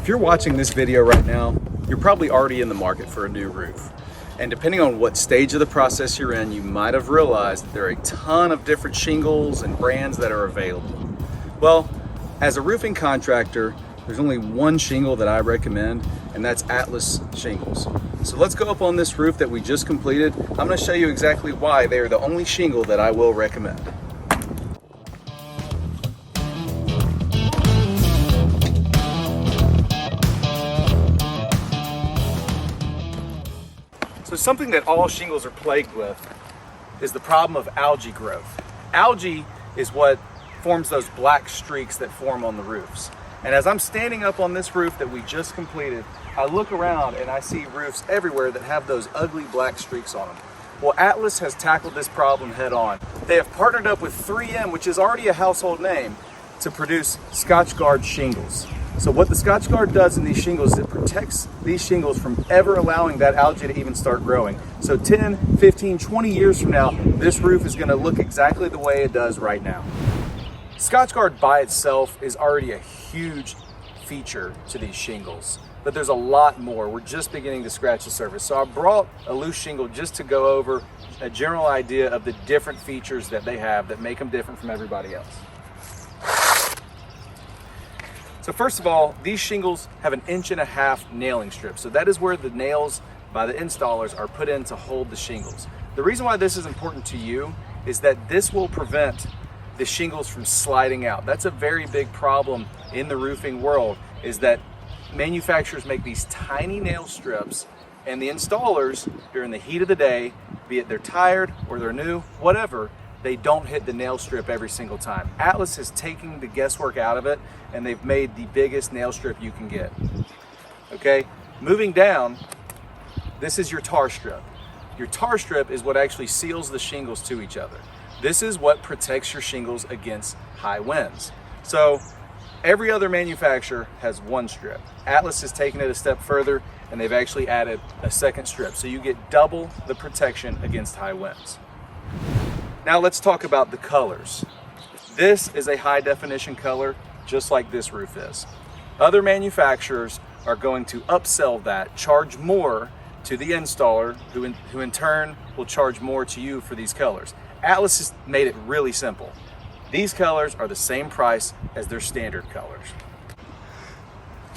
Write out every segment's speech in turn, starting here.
If you're watching this video right now, you're probably already in the market for a new roof. And depending on what stage of the process you're in, you might have realized that there are a ton of different shingles and brands that are available. Well, as a roofing contractor, there's only one shingle that I recommend, and that's Atlas Shingles. So let's go up on this roof that we just completed. I'm going to show you exactly why they are the only shingle that I will recommend. So something that all shingles are plagued with is the problem of algae growth. Algae is what forms those black streaks that form on the roofs. And as I'm standing up on this roof that we just completed, I look around and I see roofs everywhere that have those ugly black streaks on them. Well, Atlas has tackled this problem head on. They have partnered up with 3M, which is already a household name, to produce Scotchgard shingles. So what the Scotchgard does in these shingles is it protects these shingles from ever allowing that algae to even start growing. So 10, 15, 20 years from now, this roof is gonna look exactly the way it does right now. Scotchgard by itself is already a huge feature to these shingles, but there's a lot more. We're just beginning to scratch the surface. So I brought a loose shingle just to go over a general idea of the different features that they have that make them different from everybody else. So first of all, these shingles have 1.5 inch nailing strip. So that is where the nails by the installers are put in to hold the shingles. The reason why this is important to you is that this will prevent the shingles from sliding out. That's a very big problem in the roofing world, is that manufacturers make these tiny nail strips and the installers during the heat of the day, be it they're tired or they're new, whatever, they don't hit the nail strip every single time. Atlas is taking the guesswork out of it, and they've made the biggest nail strip you can get. Okay, moving down, this is your tar strip. Your tar strip is what actually seals the shingles to each other. This is what protects your shingles against high winds. So every other manufacturer has one strip. Atlas has taken it a step further, and they've actually added a second strip. So you get double the protection against high winds. Now let's talk about the colors. This is a high definition color, just like this roof is. Other manufacturers are going to upsell that, charge more to the installer, who in turn will charge more to you for these colors. Atlas has made it really simple. These colors are the same price as their standard colors.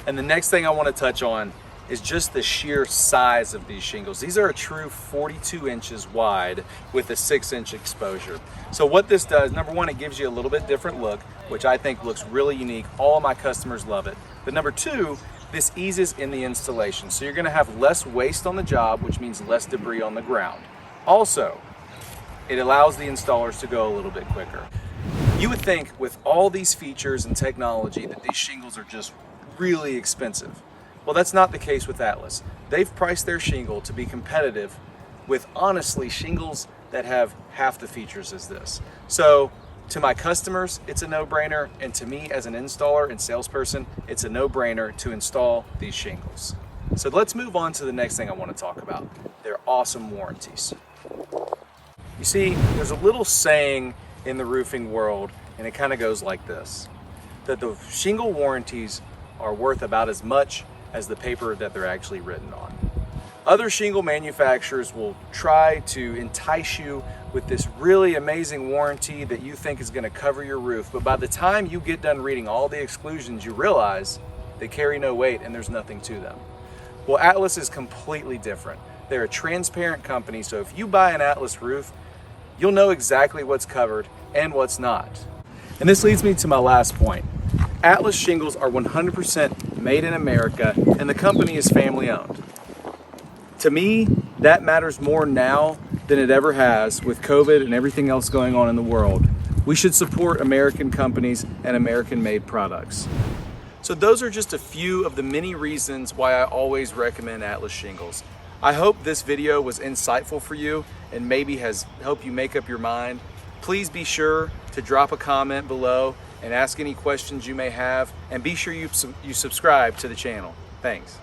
And the next thing I want to touch on is just the sheer size of these shingles. These are a true 42 inches wide with a 6-inch exposure. So what this does, number one, it gives you a little bit different look, which I think looks really unique. All of my customers love it. But number two, this eases in the installation. So you're gonna have less waste on the job, which means less debris on the ground. Also, it allows the installers to go a little bit quicker. You would think with all these features and technology that these shingles are just really expensive. Well, that's not the case with Atlas. They've priced their shingle to be competitive with, honestly, shingles that have half the features as this. So to my customers, it's a no-brainer, and to me as an installer and salesperson, it's a no-brainer to install these shingles. So let's move on to the next thing I want to talk about. They're awesome warranties. You see, there's a little saying in the roofing world, and it kind of goes like this, that the shingle warranties are worth about as much as the paper that they're actually written on. Other shingle manufacturers will try to entice you with this really amazing warranty that you think is going to cover your roof, but by the time you get done reading all the exclusions, you realize they carry no weight and there's nothing to them. Well, Atlas is completely different. They're a transparent company, so if you buy an Atlas roof, you'll know exactly what's covered and what's not. And this leads me to my last point. Atlas shingles are 100% made in America, and the company is family owned. To me, that matters more now than it ever has with COVID and everything else going on in the world. We should support American companies and American made products. So those are just a few of the many reasons why I always recommend Atlas shingles. I hope this video was insightful for you and maybe has helped you make up your mind. Please be sure to drop a comment below and ask any questions you may have, and be sure you subscribe to the channel. Thanks.